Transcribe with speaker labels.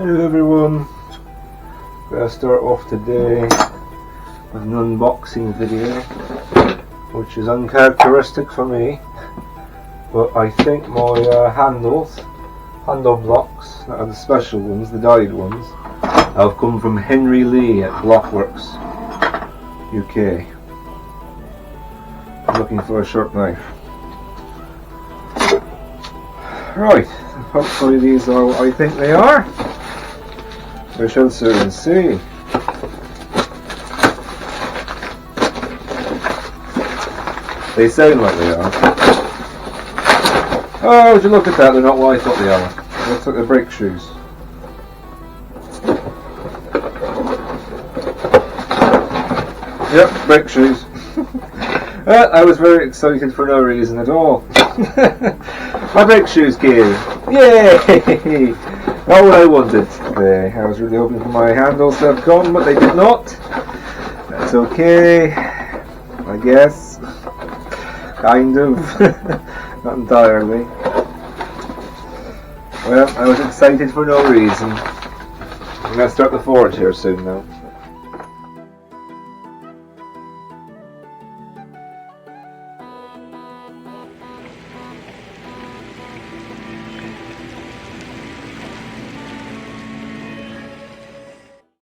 Speaker 1: Hello everyone, I'm going to start off today with an unboxing video, which is uncharacteristic for me, but I think my handle blocks, that are the special ones, the dyed ones, have come from Henry Lee at Blockworks UK. I'm looking for a sharp knife. Right, hopefully these are what I think they are. We shall soon see. They sound like they are. Oh, would you look at that, they're not what I thought they are. They look like they're brake shoes. Yep, brake shoes. I was very excited for no reason at all. My brake shoes came. Yay! Not what I wanted today. I was really hoping for my handles to have come, but they did not. That's okay, I guess. Kind of. Not entirely. Well, I was excited for no reason. I'm going to start the forge here soon now.